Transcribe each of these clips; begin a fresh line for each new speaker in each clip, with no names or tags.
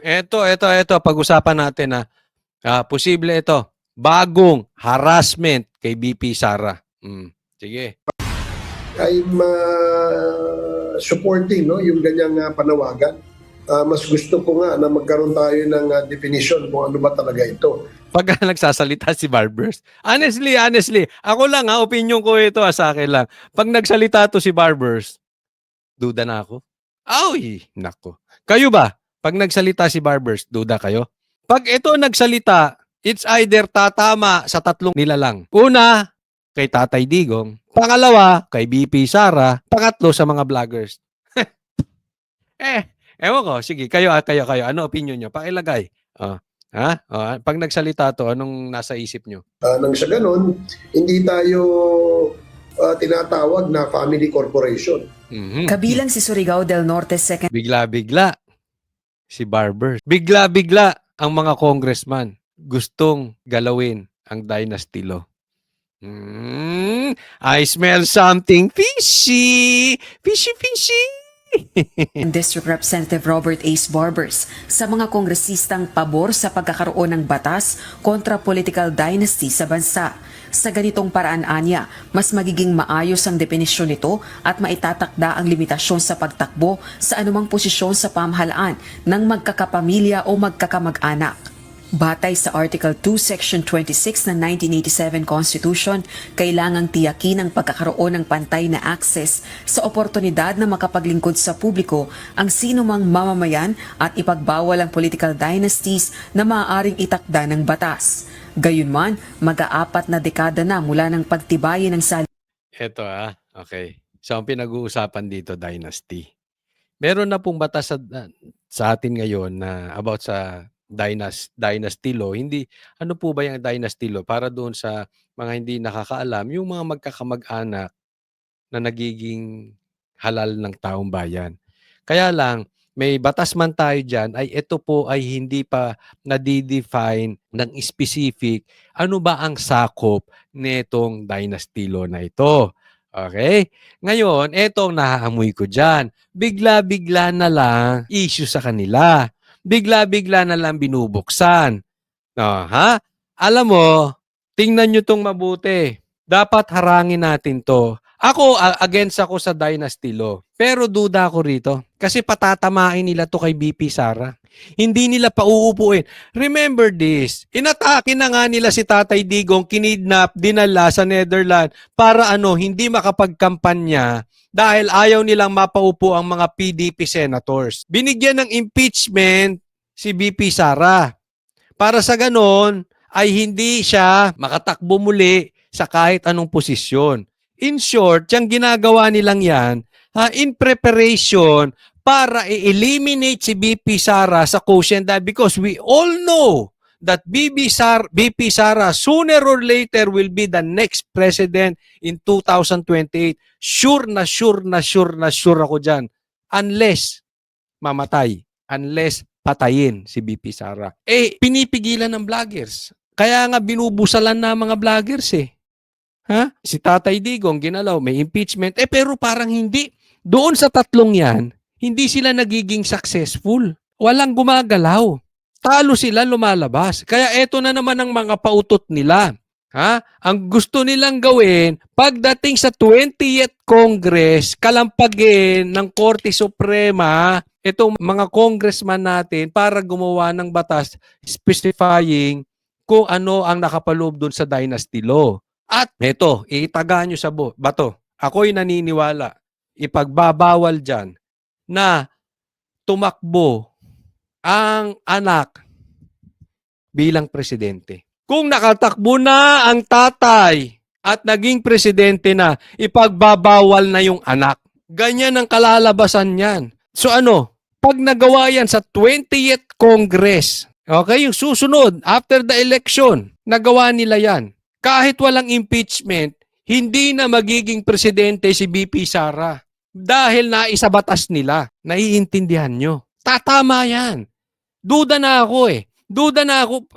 Ito, pag-usapan natin na posible ito. Bagong harassment kay BP Sara. Sige.
I'm supporting yung ganyang panawagan. Mas gusto ko nga na magkaroon tayo ng definition kung ano ba talaga ito.
Pag nagsasalita si Barbers. Honestly, ako lang opinion ko ito sa akin lang. Pag nagsalita to si Barbers, duda na ako. Ay, nako. Kayo ba? Pag nagsalita si Barbers, duda kayo? Pag ito nagsalita, it's either tatama sa tatlong nilalang. Una, kay Tatay Digong. Pangalawa, kay BP Sara. Pangatlo, sa mga vloggers. Ewan ko. Sige, kayo. Ano opinion nyo? Pakilagay. Pag nagsalita to, anong nasa isip nyo?
Nang sa ganun, hindi tayo tinatawag na family corporation.
Kabilang si Surigao del Norte 2nd
Bigla-bigla si Barbers. Bigla-bigla ang mga congressman gustong galawin ang Dynasty Law. I smell something fishy. Fishy.
District Representative Robert Ace Barbers sa mga kongresistang pabor sa pagkakaroon ng batas kontra political dynasty sa bansa. Sa ganitong paraan anya, mas magiging maayos ang definisyon nito at maitatakda ang limitasyon sa pagtakbo sa anumang posisyon sa pamahalaan ng magkakapamilya o magkakamag-anak. Batay sa Article 2, Section 26 ng 1987 Constitution, kailangang tiyakin ang pagkakaroon ng pantay na access sa oportunidad na makapaglingkod sa publiko ang sinumang mamamayan at ipagbawal ang political dynasties na maaaring itakda ng batas. Gayunman, mag-aapat na dekada na mula ng pagtibayin ng
Ito okay. So ang pinag-uusapan dito, dynasty. Meron na pong batas sa atin ngayon na about sa dynasty law. Hindi, ano po ba yung dynasty law? Para doon sa mga hindi nakakaalam, yung mga magkakamag-anak na nagiging halal ng taong bayan. Kaya lang, may batas man tayo dyan, ay ito po ay hindi pa nadidefine ng specific ano ba ang sakop nitong dynasty law na ito. Okay? Ngayon, etong naaamoy ko dyan. Bigla-bigla na lang issue sa kanila. Bigla-bigla na lang binubuksan. Alam mo, tingnan nyo tong mabuti. Dapat harangin natin to. Ako, against ako sa dynasty law. Pero duda ako rito. Kasi patatamain nila to kay BP Sara. Hindi nila pauupuin. Remember this. Inatake na nga nila si Tatay Digong, kinidnap, dinala sa Netherlands para hindi makapagkampanya dahil ayaw nilang mapaupo ang mga PDP senators. Binigyan ng impeachment si BP Sara. Para sa ganon ay hindi siya makatakbo muli sa kahit anong posisyon. In short, yung ginagawa nilang yan, in preparation para i-eliminate si BP Sara sa quotient because we all know that BP Sara sooner or later will be the next president in 2028. Sure ako dyan. Unless mamatay. Unless patayin si BP Sara. Pinipigilan ng vloggers. Kaya nga binubusalan na mga vloggers Si Tatay Digong ginalaw, may impeachment. Pero parang hindi. Doon sa tatlong yan, hindi sila nagiging successful. Walang gumagalaw. Talo sila, lumalabas. Kaya eto na naman ang mga pautot nila. Ang gusto nilang gawin, pagdating sa 20th Congress, kalampagin ng Korte Suprema, itong mga congressman natin para gumawa ng batas specifying kung ano ang nakapaloob doon sa dynasty law. At ito, itagaan nyo sa bato. Ako'y naniniwala, ipagbabawal dyan na tumakbo ang anak bilang presidente. Kung nakatakbo na ang tatay at naging presidente na, ipagbabawal na yung anak. Ganyan ang kalalabasan niyan. So pag nagawa yan sa 20th Congress, okay, yung susunod, after the election, nagawa nila yan. Kahit walang impeachment, hindi na magiging presidente si BP Sara. Dahil naisabatas nila. Naiintindihan nyo. Tatama yan. Duda na ako Duda na ako.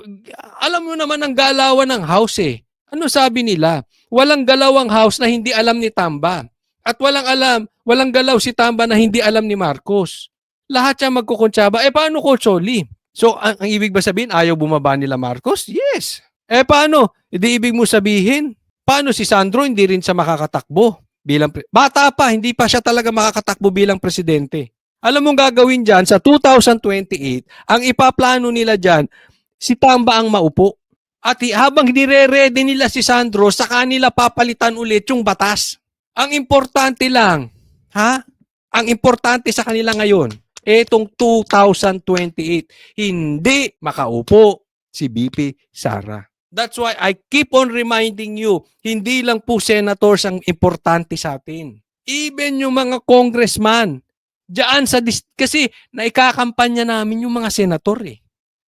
Alam mo naman ang galawan ng House Ano sabi nila? Walang galaw ang House na hindi alam ni Tamba. At walang galaw si Tamba na hindi alam ni Marcos. Lahat yan magkukuntsaba. Paano, Coach Oli? So, ang ibig ba sabihin, ayaw bumaba nila Marcos? Yes. Paano? Hindi ibig mo sabihin, paano si Sandro hindi rin siya makakatakbo bilang bata pa, hindi pa siya talaga makakatakbo bilang presidente. Alam mong gagawin dyan, sa 2028, ang ipaplano nila dyan, si Tamba ang maupo. At habang nire-ready nila si Sandro, sa kanila papalitan ulit yung batas. Ang importante lang, ang importante sa kanila ngayon, etong 2028, hindi makaupo si BP Sara. That's why I keep on reminding you, hindi lang po senators ang importante sa atin. Even yung mga congressman, diyan kasi naikakampanya namin yung mga senator eh.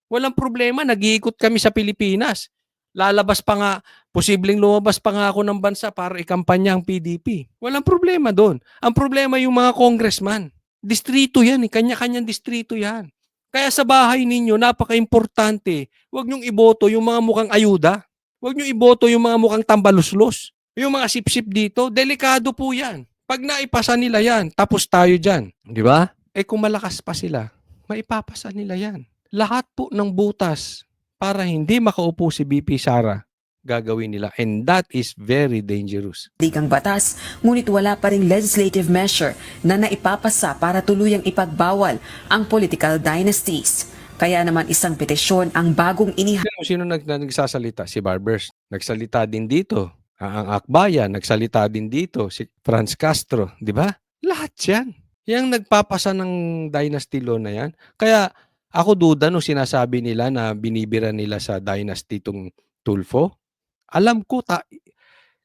Walang problema, nag-iikot kami sa Pilipinas. Lalabas pa nga, posibleng lumabas pa nga ako ng bansa para ikampanya ang PDP. Walang problema doon. Ang problema yung mga congressman. Distrito yan, kanya-kanyang distrito yan. Kaya sa bahay ninyo, napaka-importante, huwag niyong iboto yung mga mukhang ayuda. Huwag niyong iboto yung mga mukhang tambaluslos. Yung mga sip-sip dito, delikado po yan. Pag naipasa nila yan, tapos tayo dyan. Di ba? Kung malakas pa sila, maipapasa nila yan. Lahat po ng butas para hindi makaupo si BP Sara, gagawin nila. And that is very dangerous.
Ligang batas, ngunit wala pa ring legislative measure na naipapasa para tuluyang ipagbawal ang political dynasties. Kaya naman isang petisyon ang bagong
Sino nagsasalita? Si Barbers. Nagsalita din dito. Ang Akbayan, nagsalita din dito. Si Franz Castro. Di ba? Lahat yan. Yang nagpapasa ng dynasty law na yan. Kaya ako duda no sinasabi nila na binibira nila sa dynasty itong Tulfo. Alam ko,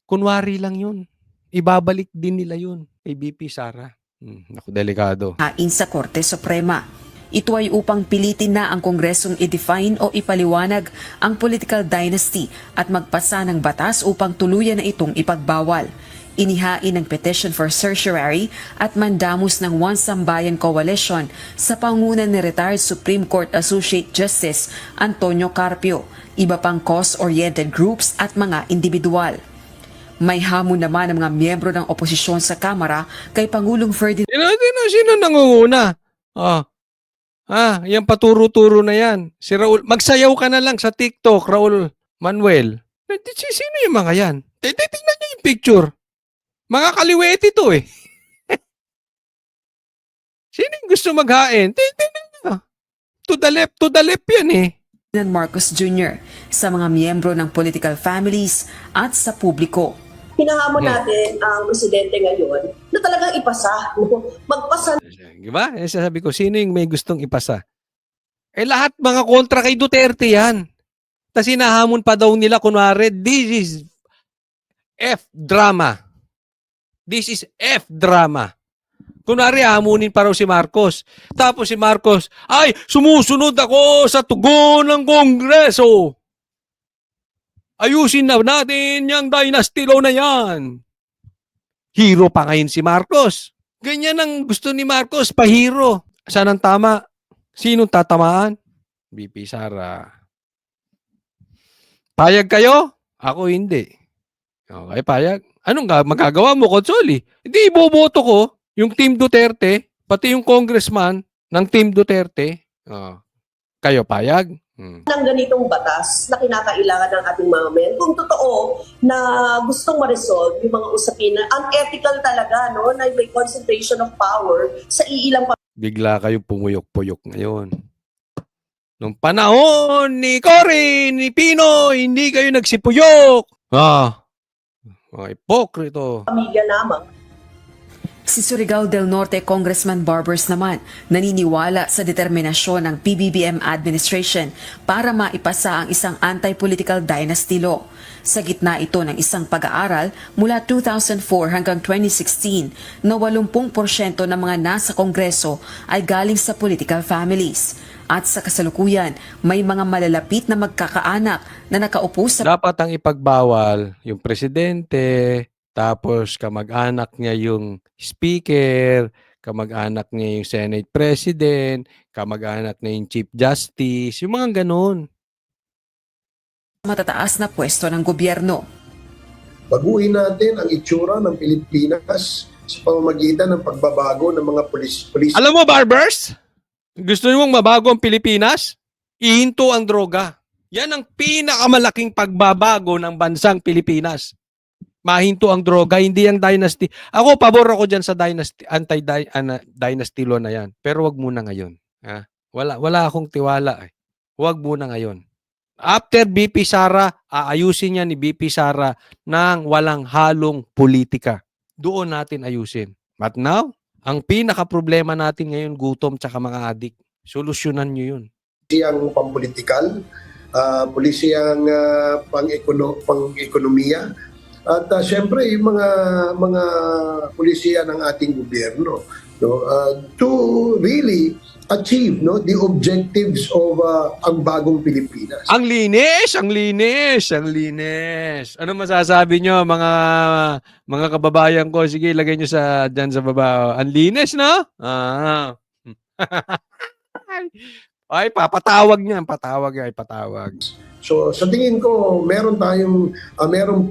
kunwari lang yun. Ibabalik din nila yun kay BP Sara. Naku, delikado.
Hain sa Korte Suprema. Ito ay upang pilitin na ang Kongresong i-define o ipaliwanag ang political dynasty at magpasa ng batas upang tuluyan na itong ipagbawal. Inihain ang petition for certiorari at mandamus ng One Sambayan Coalition sa pangunan ni retired Supreme Court Associate Justice Antonio Carpio, iba pang cause-oriented groups at mga individual. May hamon naman ng mga miyembro ng oposisyon sa Kamara kay Pangulong Ferdinand.
Sino nangunguna? Yan paturo-turo na yan. Si Raul, magsayaw ka na lang sa TikTok, Raul Manuel. Sino yung mga yan? Tingnan niyo yung picture. Mga kaliwete to eh. Sino yung gusto maghain? Tingnan niyo. To the left yan eh.
Marcos Jr. sa mga miyembro ng political families at sa publiko.
Hinahamon natin ang presidente ngayon na talagang ipasa, magpasa.
Diba? Sasabi ko, sino yung may gustong ipasa? Lahat mga kontra kay Duterte yan. Tapos hinahamon pa daw nila, kunwari, this is F-drama. This is F-drama. Kunwari, hamunin pa raw si Marcos. Tapos si Marcos, ay, sumusunod ako sa tugon ng Kongreso. Ayusin na natin yung dynasty law na yan. Hero pa ngayon si Marcos. Ganyan ang gusto ni Marcos, pahiro. Saan ang tama? Sinong tatamaan? BP Sara. Payag kayo? Ako hindi. Okay, payag. Anong magagawa mo, Consoli? Hindi iboboto ko yung Team Duterte, pati yung congressman ng Team Duterte. Kayo payag?
Ng ganitong batas na kinakailangan ng ating mga men. Kung totoo na gustong ma-resolve yung mga usapin na unethical talaga, no, na may concentration of power sa iilang
bigla kayo pumuyok-puyok ngayon. Nung panahon ni Cory, ni Pino, hindi kayo nagsipuyok. Mga ipokrito.
pamilya lamang.
Si Surigao del Norte Congressman Barbers naman naniniwala sa determinasyon ng PBBM administration para maipasa ang isang anti-political dynasty law. Sa gitna ito ng isang pag-aaral mula 2004 hanggang 2016 na 80% ng mga nasa Kongreso ay galing sa political families. At sa kasalukuyan, may mga malalapit na magkakaanak na nakaupo sa...
Dapat ang ipagbawal yung presidente, tapos kamag-anak niya yung speaker, kamag-anak niya yung Senate President, kamag-anak niya yung Chief Justice, yung mga ganun.
matataas na pwesto ng gobyerno.
Baguhin natin ang itsura ng Pilipinas sa pamamagitan ng pagbabago ng mga police.
Alam mo, Barbers? Gusto niyo mabago ang Pilipinas? Ihinto ang droga. Yan ang pinakamalaking pagbabago ng bansang Pilipinas. Mahinto ang droga, hindi ang dynasty. Ako, pabor ako dyan sa dynasty, anti-dynasty law na yan. Pero wag muna ngayon. Ha? Wala akong tiwala. Eh. Wag muna ngayon. After BP Sara, aayusin niya ni BP Sara ng walang halong politika. Doon natin ayusin. But now, ang pinaka-problema natin ngayon, gutom tsaka mga adik. Solusyonan nyo yun.
Polisiyang pampolitikal, polisiyang pang-ekonomiya, at siyempre yung mga pulisiya ng ating gobyerno, no, to really achieve, no, the objectives of ang bagong Pilipinas.
Ang linis, ang linis, ang linis. Ano masasabi nyo mga kababayan ko? Sige, lagay nyo dyan sa baba. Ang linis, no? Ay, patawag niyan, patawag.
So sa tingin ko, merong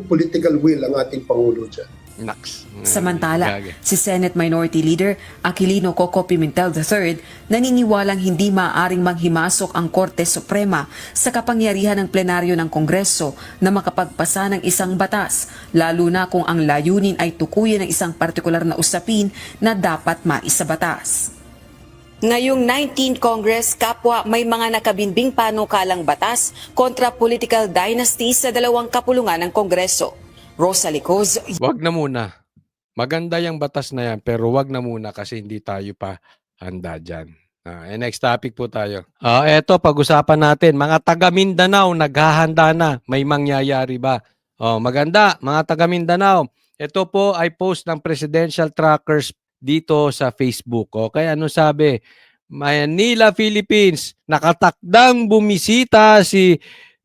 political will ang ating Pangulo dyan.
Naks.
Samantala,
Gage.
si Senate Minority Leader Aquilino Coco Pimentel III naniniwalang hindi maaaring manghimasok ang Korte Suprema sa kapangyarihan ng plenaryo ng Kongreso na makapagpasa ng isang batas, lalo na kung ang layunin ay tukuyin ng isang partikular na usapin na dapat maisabatas. Ngayong 19th Congress, kapwa may mga nakabinbing panukalang batas kontra political dynasty sa dalawang kapulungan ng Kongreso. Rosalie Coz.
Wag na muna. Maganda yung batas na yan, pero wag na muna kasi hindi tayo pa handa dyan. Next topic po tayo. Eto, pag-usapan natin. Mga taga Mindanao, naghahanda na. May mangyayari ba? Maganda, mga taga Mindanao. Ito po ay post ng Presidential Trackers dito sa Facebook. Okay, ano sabi? Manila, Philippines, nakatakdang bumisita si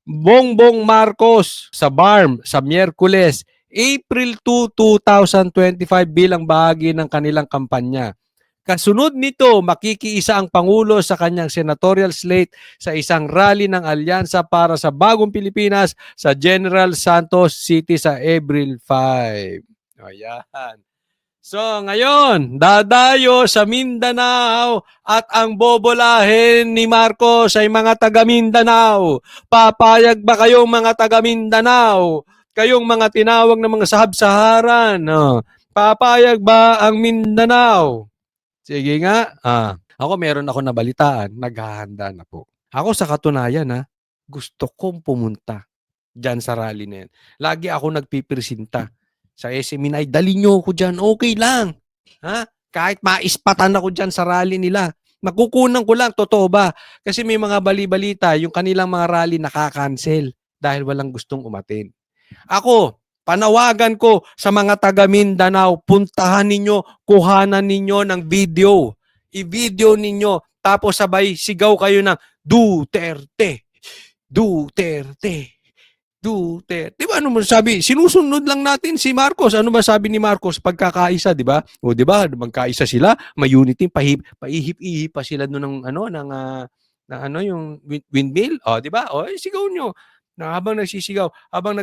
Bongbong Marcos sa BARM sa Miyerkules, April 2, 2025 bilang bahagi ng kanilang kampanya. Kasunod nito, makikiisa ang Pangulo sa kanyang senatorial slate sa isang rally ng Alyansa para sa Bagong Pilipinas sa General Santos City sa April 5. Ayan. So ngayon, dadayo sa Mindanao at ang bobolahin ni Marcos ay mga taga Mindanao. Papayag ba kayong mga taga Mindanao? Kayong mga tinawag na mga sahab-saharan. Papayag ba ang Mindanao? Sige nga. Ako meron ako nabalitaan, naghahanda na po. Ako sa katunayan gusto kong pumunta dyan sa rally na yan. Lagi ako nagpipresinta sa SMNI, dali nyo ako dyan, okay lang. Kahit maispatan ako dyan sa rally nila. Nakukunan ko lang, totoo ba? Kasi may mga bali-balita, yung kanilang mga rally nakakancel dahil walang gustong umatin. Ako, panawagan ko sa mga taga Mindanao, puntahan ninyo, kuhanan ninyo ng video. I-video ninyo, tapos sabay sigaw kayo ng Duterte, Duterte, Duterte. Di ba ano mo sabi? Sinusunod lang natin si Marcos. Ano ba sabi ni Marcos pagkakaisa, di ba? O di ba, magkaisa sila, may unity, paihip-ihip pa sila noon ng yung windmill. O di ba? O sigaw nyo. Na habang nagsisigaw, habang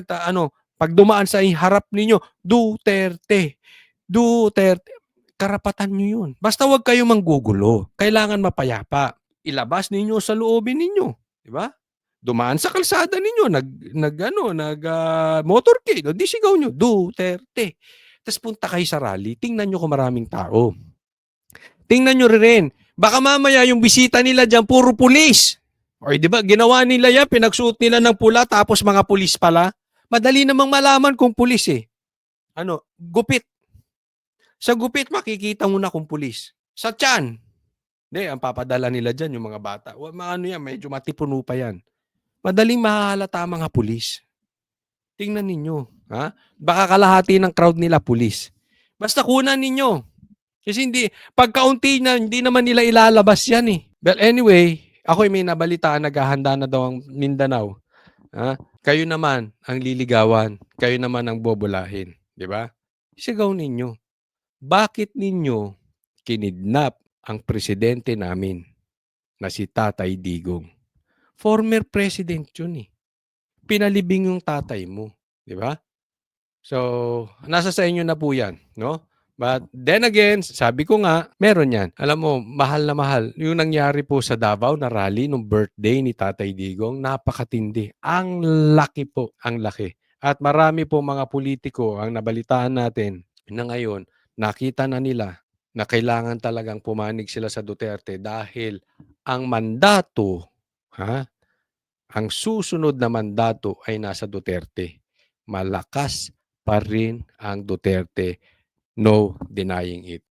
pag dumaan sa harap ninyo, Duterte. Duterte. Karapatan nyo yun. Basta wag kayo manggugulo. Kailangan mapayapa. Ilabas ninyo sa loobin ninyo. Di ba? Dumaan sa kalsada ninyo, motorcade, di sigaw nyo, Duterte. Tapos punta kayo sa rally, tingnan nyo kung maraming tao. Tingnan nyo rin, baka mamaya yung bisita nila dyan, puro pulis. O di ba, ginawa nila yan, pinagsuot nila ng pula, tapos mga pulis pala. Madali namang malaman kung pulis eh. Gupit. Sa gupit, makikita mo na kung pulis. Sa tiyan. Hindi, ang papadala nila dyan, yung mga bata. Medyo matipuno pa yan. Madaling mahalata mga pulis. Tingnan ninyo. Baka kalahati ng crowd nila pulis. Basta kunan ninyo. Kasi pagkaunti na, hindi naman nila ilalabas yan eh. Well, anyway, ako may nabalitaan, naghahanda na daw ang Mindanao. Kayo naman ang liligawan. Kayo naman ang bobolahin. Di ba? Sigaw ninyo. Bakit ninyo kinidnap ang presidente namin na si Tatay Digong? Former president yun eh. Pinalibing yung tatay mo. Di ba? So, nasa sa inyo na po yan. No? But then again, sabi ko nga, meron yan. Alam mo, mahal na mahal. Yung nangyari po sa Davao na rally nung birthday ni Tatay Digong, napakatindi. Ang laki po, ang laki. At marami po mga politiko ang nabalitaan natin na ngayon, nakita na nila na kailangan talagang pumanig sila sa Duterte dahil ang mandato, ang susunod na mandato ay nasa Duterte. Malakas pa rin ang Duterte. No denying it.